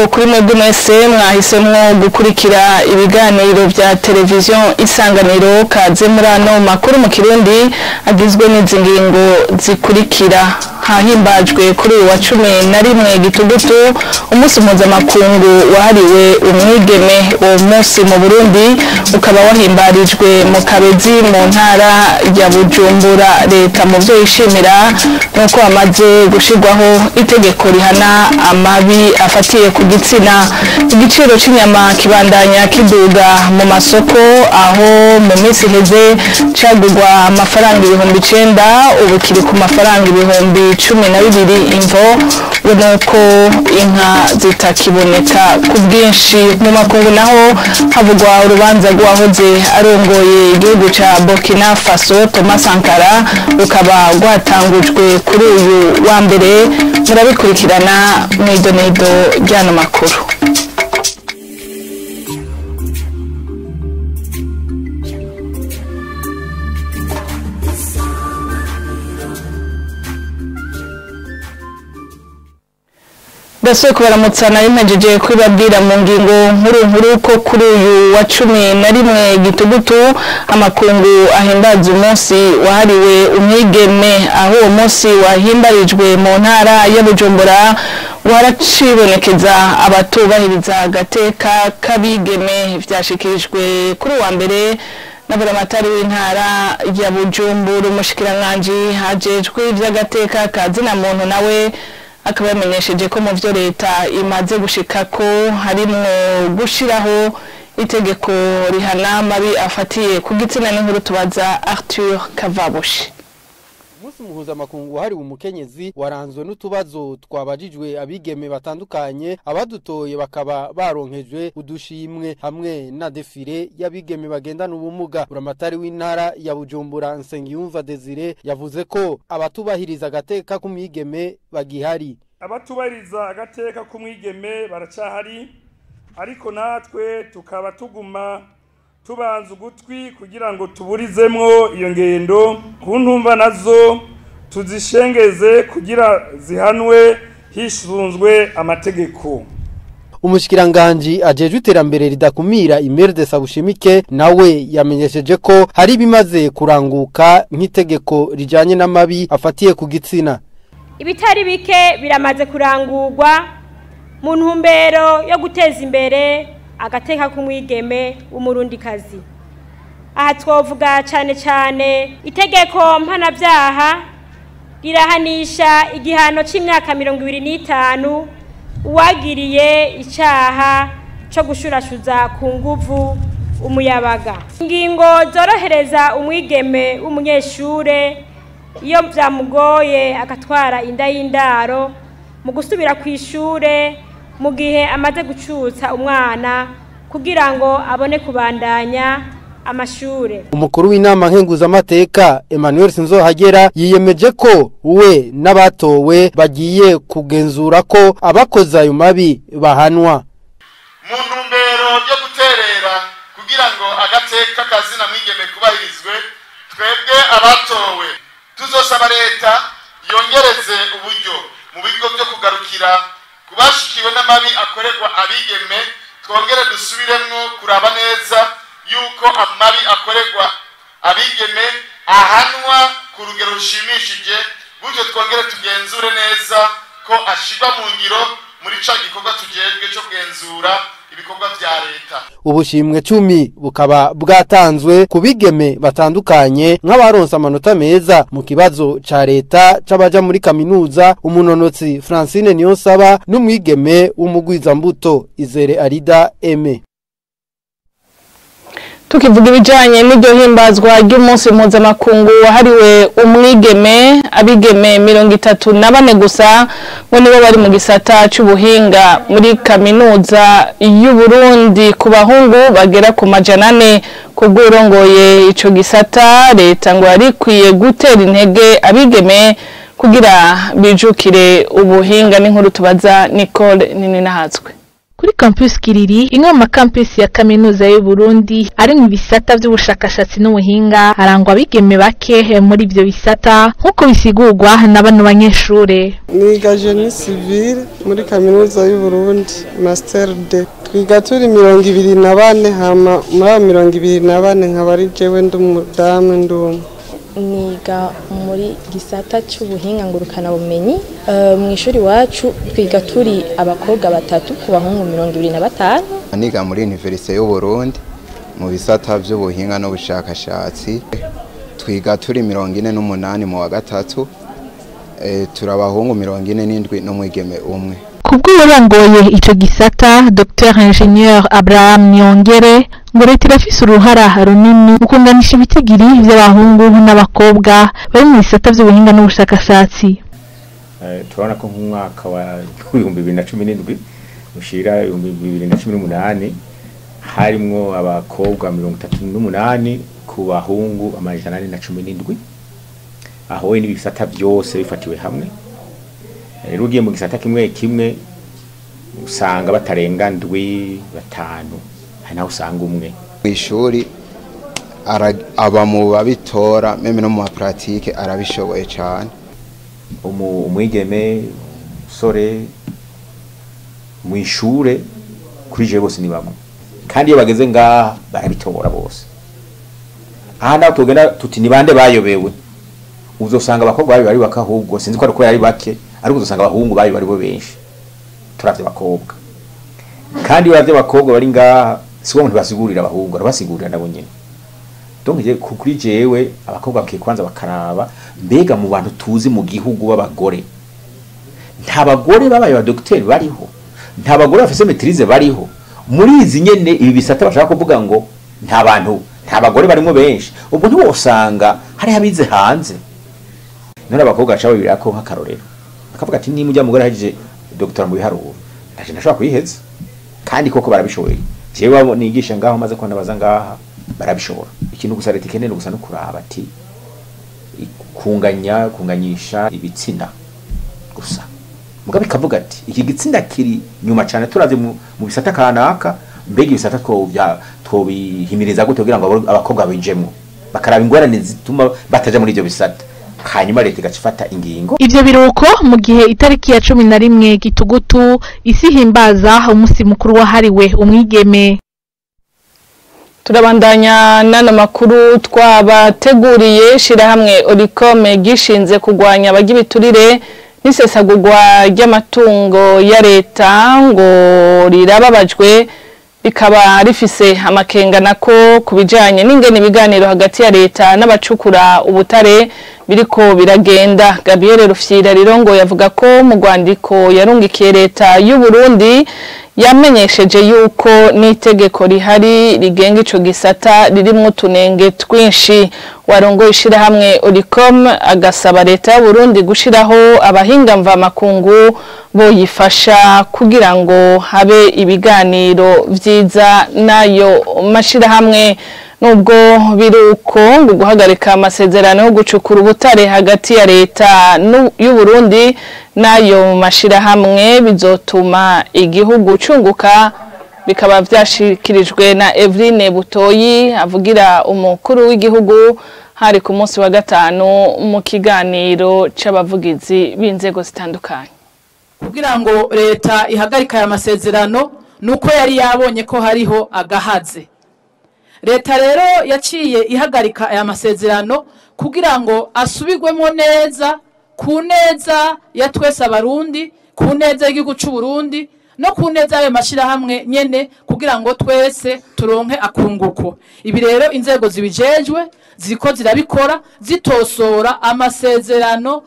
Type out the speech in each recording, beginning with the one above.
kuri mwebwe mwese mwahisemwo gukurikira ibiganiro vya televiziyo Isanganiro. Kaze muri ano makuru mu Kirundi agizwe n'izi ngingo zikurikira. Hahimbajwe kuri wa 11 Gitugutu umunsi mpuzamakungu wahariwe umwigeme. Uwo munsi mu Burundi ukaba wahimbarijwe mu Kabezi mu ntara ya Bujumbura. Leta mu vyo yishimira nuko amaze gushirwaho itegeko rihana amabi afatiye ku gitsina. Igiciro c'inyama kibandanya kiduga mu masoko, aho mu minsi heze cagurwa amafaranga 9,000 ubu kiri ku mafaranga 12,000 imvo nuko inka zitakiboneka ku bwinshi. Mu makungu naho havugwa urubanza rwahoze arongoye igihugu ca Burkina Faso Thomas Sankara rukaba rwatangujwe kuri uyu wa mbere. Murabikurikirana mw'idonedo ry'ano makuru. Daso kubaramutsana impejeje kwibabwira mu ngingo nkuru ko kuri uyu wa 11 Gitugutu amakungu ahimbaza umunsi wahariwe umwigeme. Aho uwo munsi wahimbarijwe mu ntara ya Bujumbura waracibonekeza abatubahiriza agateka kabigeme. Vyashikirijwe kuri wa mbere na buramatari w'intara ya Bujumbura. Umushikiranganji hajejwe ivy'agateka kazina muntu nawe akaba yamenyesheje ko mu vyo leta imaze gushika ko harimwo gushiraho itegeko rihana amabi afatiye ku gitsina. N'inkuru tubaza Arthur Kavabushi. Umunsi mpuzamakungu wahariwe umukenyezi waranzwe n'utubazo twabajijwe abigeme batandukanye. Abadutoye bakaba baronkejwe udushimwe hamwe na defile y'abigeme bagendana ubumuga. Buramatari w'intara ya Bujumbura Nsengiyumva Desire yavuze ko abatubahiriza agateka k'umwigeme bagihari. Abatubahiriza agateka k'umwigeme baracahari, ariko natwe tukaba tuguma tubanza ugutwi kugira ngo tuburizemwo iyo ngendo, ku ntumva nazo tuzishengeze kugira zihanwe hisunzwe amategeko. Umushikiranganji ajejwe iterambere ridakumira Imerde Sabushimike nawe yamenyesheje ko hari bimaze kuranguka nk'itegeko rijanye n'amabi afatiye ku gitsina. Ibitari bike biramaze kurangurwa mu ntumbero yo guteza imbere agateka k'umwigeme w'umurundikazi. Aha twovuga cyane itegeko mpanavyaha rirahanisha igihano c'imyaka 25 uwagiriye icaha co gushurashuza ku nguvu umuyabaga. Ingingo zorohereza umwigeme w'umunyeshure iyo vyamugoye agatwara inda y'indaro mu gusubira kw'ishure mu gihe amaze gucutsa umwana kugira ngo abone kubandanya amashure. Umukuru w'inama nkenguzamateka Emmanuel Sinzohagera yiyemeje ko we n'abatowe bagiye kugenzura ko abakoze ayo mabi bahanwa. Mu ntumbero yo guterera kugira ngo agateka kazina mwigeme kubahirizwe, twebwe abatowe tuzosaba leta yongereze uburyo mu bigo byo kugarukira kubashikiwe n'amabi akorerwa abigeme. Twongere dusubiremwo kuraba neza yuko amabi akorerwa abigeme ahanwa ku rugero rushimishije, gutyo twongere tugenzure neza ko ashirwa mu ngiro muri ca gikorwa tujejwe cyo kugenzura ibikorwa vya leta. Ubushimwe 10 bukaba bwatanzwe ku bigeme batandukanye nk'abaronse amanota meza mu kibazo ca leta c'abaja muri kaminuza. Umunonotsi Francine Niyonsaba n'umwigeme w'umugwiza mbuto Izere Arida Aime. Tukivuga ibijanye n'iryo himbazwa ry'umunsi mpuzamakungu wahariwe umwigeme, abigeme 34 gusa ngo nibo bari mu gisata c'ubuhinga muri kaminuza y'u Burundi. Ku bahungu bagera ku 400 kubw'urongoye ico gisata. Leta ngo yarikwiye gutera intege abigeme kugira bijukire ubuhinga. N'inkuru tubaza Nicole Nininahatswe. Kuri campus Kiriri, imwe mu campus ya kaminuza y'u Burundi ari mu bisata by'ubushakashatsi n'ubuhinga, harangwa abigeme bake muri ibyo bisata nk'uko bisigurwa na bano banyeshure. Niga Génie Civil muri kaminuza y'u Burundi, Master D. Twiga turi 24 hama muri 24 nkaba ari jewe ndumudamu ndumwe. Niga muri gisata cy'ubuhinga ngurukana bumenyi mu ishuri wacu twiga turi abakobwa batatu ku bahungu 25. Niga muri Université y'u Burundi mu bisata by'ubuhinga n'ubushakashatsi twiga turi 48 mu wa gatatu turabahungu 47 n'umwigeme umwe. Kubw'uburongoye ico gisata Dr Ingenieur Abraham Nyongere ngo leta irafise uruhara runini mu kunganisha ibitigiri by'abahungu n'abakobwa bari mu bisata by'ubuhinga n'ubushakashatsi. Turabona ko mu mwaka wa 2017 ushira 2018 harimwo abakobwa 38 ku bahungu 117 aho n'ibisata byose bifatiwe hamwe. Rero ugiye mu gisata kimwe usanga batarenga ndwi batanu, hari naho usanga umwe. Ishuri aba mu babitora meme no mu pratique arabishoboye cyane. Umwigeme sore mu ishure kuri je bose ni bamwe, kandi iyo bageze ngaha barabitobora bose. Aha naho tugenda tuti ni bande bayobewe, uzosanga abakobwa bari bakahubwo sinzi ko ari ko yari bake, ariko uzosanga abahungu bari bo benshi. Turavye bakobwa kandi baravye bakobwa bari ngaha siwo muntu basigurira abahungu, arabasigurira nabo nyene. Donc je kuri jewe abakobwa bakikwanza bakaraba mbega mu bantu tuzi mu gihugu b'abagore nta bagore babaye ba docteur bariho, nta bagore bafise maîtrise bariho. Muri izi nyene ibi bisata bashaka kuvuga ngo nta bantu nta bagore barimo benshi, ubwo ntiwosanga hari habize hanze. None abakobwa bacaho birako nk'akarorero akavuga ati ni mujya mugore hajije docteur mu biharuro ndaje ndashaka kuyiheza, kandi koko barabishoboye. Jewe nigisha ngaho maze ko nabaza ngaha barabishobora. Ikintu gusa leta ikeneye gusa no kuraba ati kunganyisha ibitsina gusa. Mugabe kavuga ati iki gitsinda kiri nyuma cyane turaze mu bisata kanaka, mbega ibisata twobihimiriza gute kugira ngo abakobwa bijemwo bakaraba ingorane zituma bataja muri ibyo bisata, hanyuma leta igacifata ingingo. Ivyo biruko mu gihe itariki ya 11 Gitugutu isi himbaza umunsi mukuru wahariwe umwigeme. Turabandanya nano makuru twabateguriye. Shirahamwe Oricome gishinze kugwanya abagibiturire n'isesagurwa ry'amatungo ya leta ngo rirababajwe, rikaba rifise amakengana ko kubijanye n'ingene ibiganiro hagati ya leta n'abacukura ubutare biriko biragenda. Gabriel Rufyira rirongo yavuga ko mu rwandiko yarungikiye leta y'u Burundi yamenyesheje yuko n'itegeko rihari rigenga ico gisata ririmwo tunenge twinshi. Warongoye ishirahamwe Oricome agasaba leta y'u Burundi gushiraho abahinga mva makungu boyifasha kugira ngo habe ibiganiro vyiza nayo mashirahamwe. Nubwo biruko ngo guhagarika amasezerano yo gucukura ubutare hagati ya leta y'u Burundi nayo mashirahamwe bizotuma igihugu cunguka, bikaba vyashikirijwe na Eveline Butoyi avugira umukuru w'igihugu hari ku munsi wa gatanu mu kiganiro c'abavugizi b'inzego zitandukanye. Kugira ngo leta ihagarika aya masezerano nuko yari yabonye ko hariho agahaze. Leta rero yaciye ihagarika aya masezerano kugira ngo asubigwemo neza, ku neza ya twese abarundi, ku neza y'igihugu cy'u Burundi no ku neza y'ayo mashirahamwe nyene, kugira ngo twese turonke akunguko. Ibi rero inzego zibijejwe ziko zirabikora zitosora amasezerano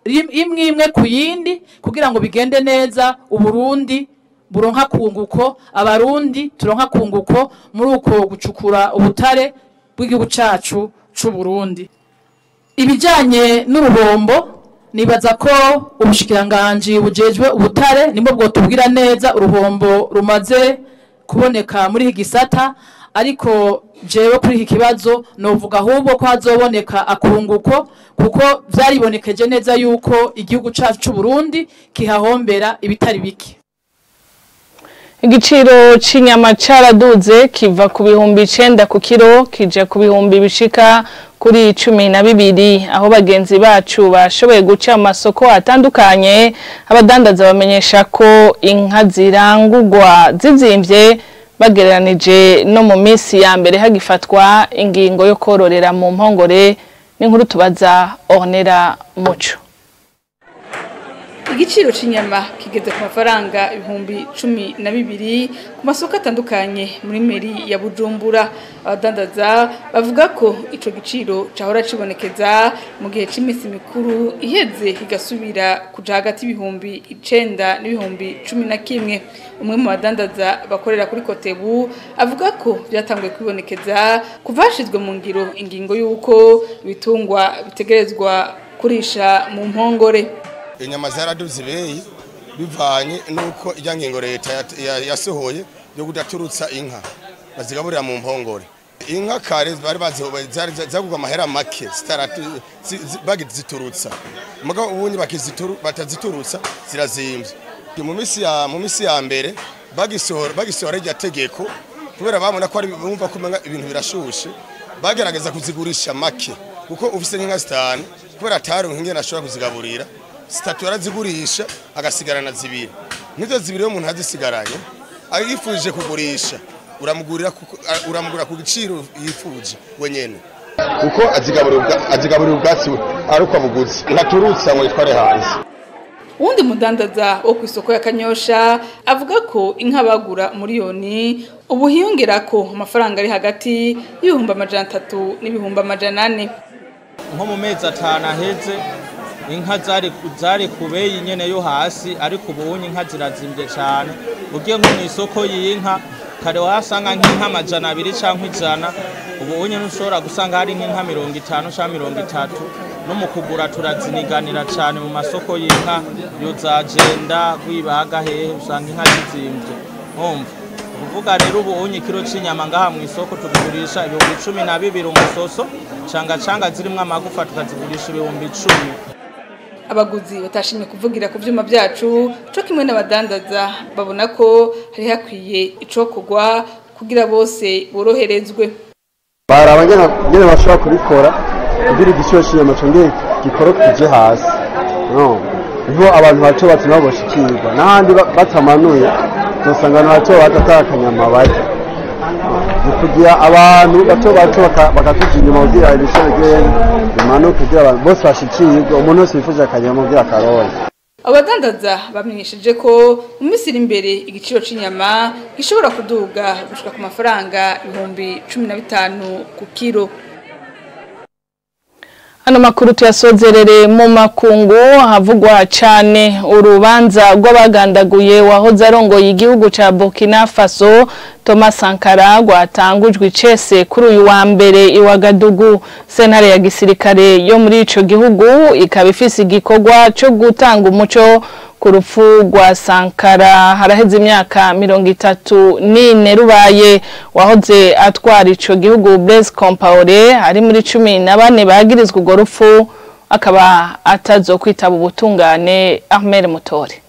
imwe ku yindi kugira ngo bigende neza, Uburundi buronka kunguko, abarundi turonka kunguko muri uko gucukura ubutare bw'igihugu cacu c'u Burundi. Ibijanye n'uruhombo nibaza ko ubushikiranganje bujejwe ubutare nimbo bwo tubwira neza uruhombo rumaze kuboneka muri gisata, ariko jewe kuri iki kibazo novuga ahubwo ko hazoboneka akunguko, kuko vyaribonekeje neza yuko igihugu cacu c'u Burundi kihahombera ibitari bike. Igiciro c'inyama caraduze kiva ku bihumbi 9 ku kilo kija ku bihumbi bishika kuri 12 aho bagenzi bacu bashoboye guca amasoko atandukanye abadandaza bamenyesha ko inka zirangurwa zizimvye bagereranije no mu minsi ya mbere hagifatwa ingingo yo kororera mu mpongore n'inkuru tubaza Ornera Muco. Igiciro c'inyama kigeze ku mafaranga ibihumbi 12 ku masoko atandukanye muri meri ya Bujumbura. Abadandaza bavuga ko ico giciro cahora cibonekeza mu gihe c'imisi mikuru iheze igasubira kuja hagati y'ibihumbi 9 n'ibihumbi 11. Umwe mu badandaza bakorera kuri Kotebu avuga ko byatanguye kwibonekeza kuva hashizwe mu ngiro ingingo y'uko ibitungwa bitegerezwa kurisha mu mpongore. Inyama zaraduze beyi bivanye nuko ijyangingo leta yasohoye yo kudaturutsa inka bazigaburira mu mpongore. Inka kare bari bazagurwa amahera make bagiziturutsa muga ubunye bataziturutsa zirazimvye. Mu misi ya mbere bagisohora irya tegeko kubera bamona ko ari bumva kumenga ibintu birashushe bagerageza kuzigurisha make kuko ufise nk'inka 5 kubera ataronka ingene ashobora kuzigaburira sitatu yarazigurisha agasigarana zibiri nizo zibiri yo umuntu azisigaranye ayifuje kugurisha uramugura ku giciro yifuje wenyene kuko azigaburira ubwatsi aruko abuguzi ntaturutsa ngo yitware hanze. Undi mudandaza wo ku isoko ya Kanyosha avuga ko inka bagura miliyoni ubu hiyongera ko amafaranga ari hagati y'ibihumbi 300 n'ibihumbi 400. Nko mu mezi 5 aheze inka zari kubeyi nyene yo hasi ariko ubunye inka zirazimbye cyane ugiye nko mu isoko y'inka kare wasanga nk'inka 200 canke 100 ubunye nushobora gusanga hari nk'inka 50 canke 30 no mu kugura turaziniganira cyane mu masoko y'inka yo zagenda kwibaga hehe usanga inka zizimbye umva uvuga rero ubunye kilo c'inyama ngaha mu isoko tugurisha ibihumbi 12 umusoso canga zirimwe amagufa tukazigurisha ibihumbi 10. Abaguzi batashimye kuvugira ku vyuma byacu cyo kimwe n'abadandaza babona ko hari hakwiye icokogwa kugira bose boroherezwe. Barabanya nyene bashobora kubikora kugira igiciro cy'inyama cyongeye gikorokije hasi. No. Niho abantu bato batuma boshikirwa n'ahandi batamanuye dosanga nato batatakanyama bari. Kugira abantu bato bakatujinyuma kugira ibiciro gene imano kugira abantu bose bashikirwa umuntu wese yifuje akanyama kugira karone. Abadandaza bamenyesheje ko mu misiri imbere igiciro c'inyama gishobora kuduga gushika ku mafaranga ibihumbi 15 ku kilo. Hano makuru tuyasozerere mu makungu havugwa cyane urubanza rw'abagandaguye wahoze arongoye igihugu ca Burkina Faso Thomas Sankara rwatangujwe icese kuri uyu wa mbere iwagadugu. Sentare ya gisirikare yo muri ico gihugu ikaba ifise igikorwa cyo gutanga umuco ku rupfu rwa Sankara haraheze imyaka 34 rubaye. Wahoze atwara ico gihugu Blaise Compaoré ari muri 14 bagirizwe urwo rupfu akaba atazokwitaba ubutungane. Ahmed Mutore.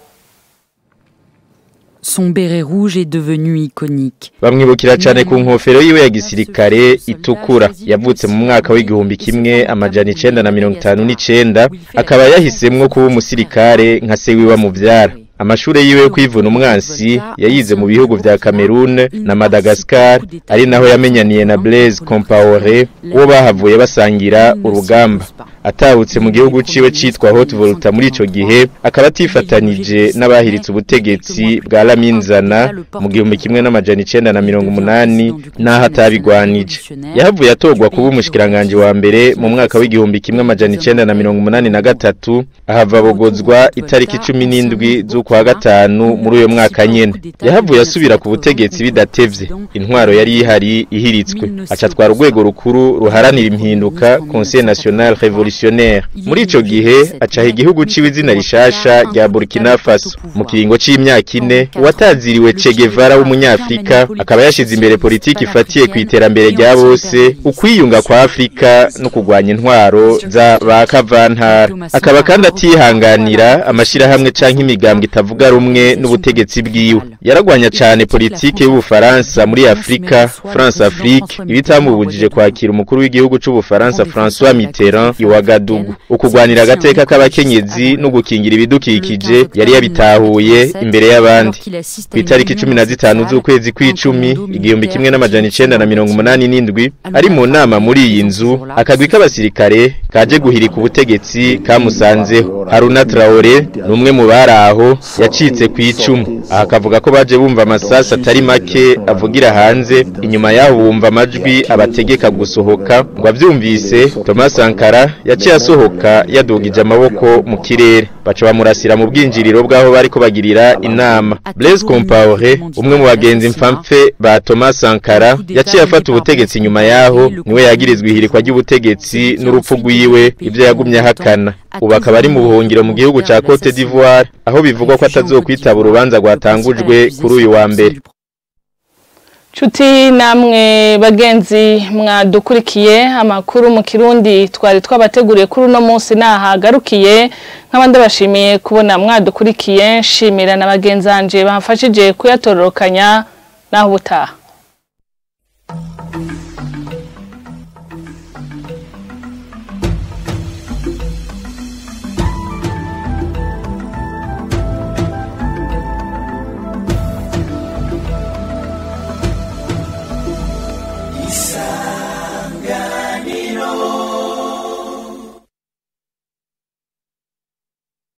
Son béret rouge est devenu iconique. Bamwibukira cyane ku nkofero yiwe ya gisirikare itukura yavutse mu mwaka w'igihumbi kimwe amajana 959 akaba yahisemwo kuba umusirikare nka se wiwe muvyara. Amashure yiwe yo kwivuna umwansi yayize mu bihugu vya Cameroon na Madagascar ari naho yamenyaniye na Blaise Compaoré uwo bahavuye basangira urugamba. Atahutse mu gihugu ciwe citwa Haute-Volta muri ico gihe akaba atifatanije n'abahiritse ubutegetsi bwa Laminzana mu gihumbi kimwe n'amajana 980 naho atabigwanije. Yahavuye atogwa kuba umushikiranganje wa mbere mu mwaka w'igihumbi kimwe amajana 983 ahava bogozwa itariki 17 z'ukwa gatanu muri uyo mwaka nyene. Yahavuye asubira ku butegetsi bidatevye. Intwaro yari ihari ihiritswe. Acatwara urwego rukuru ruharanira impinduka Conseil National Révolutionnaire revolutionnaire muri ico gihe acaha igihugu ciwe izina rishasha rya Burkina Faso mu kiringo c'imyaka 4 wataziriwe Che Guevara w'umunyafrika akaba yashize imbere politiki ifatiye ku iterambere rya bose ukwiyunga kwa Afrika no kugwanya intwaro za bakavantara akaba kandi atihanganira amashirahamwe canke imigambwe itavuga rumwe n'ubutegetsi bwiwe yaragwanya cyane politiki y'Ubufaransa muri Afrika France Afrique ibitamubujije kwakira umukuru w'igihugu c'Ubufaransa François Mitterrand iwagadugu ukugwanira agateka k'abakenyezi no gukingira ibidukikije yari yabitahuye imbere y'abandi ku itariki 15 z'ukwezi kw'icumi 1987 ari mu nama muri iyi nzu akagwi k'abasirikare kaje guhirika ubutegetsi kamusanzeho Haruna Traoré numwe mu baraho yacitse ku icumu akavuga ko baje bumva amasasa atari make avugira hanze inyuma yaho bumva amajwi abategeka gusohoka ngo avyumvise Thomas Sankara yaciye asohoka yadugije amaboko mu kirere baca bamurasira mu bwinjiriro bwaho bariko bagirira inama Blaise Compaoré umwe mu bagenzi mfamfe ba Thomas Sankara yaciye afata ubutegetsi nyuma yaho niwe yagirizwe ihirikwa ry'ubutegetsi n'urupfu rwiwe ivyo yagumye ahakana ubu akaba ari mu buhungiro mu gihugu ca Cote d'Ivoire aho bivugwa ko atazokwitaba urubanza rwatangujwe kuri uyu wa mbere. Chuti namwe bagenzi mwadukurikiye amakuru mu Kirundi twari twabateguriye kuri uno munsi nahagarukiye nk'abandi bashimiye kubona mwadukurikiye nshimira na bagenzanje bafashije kuyatororokanya naho butaha.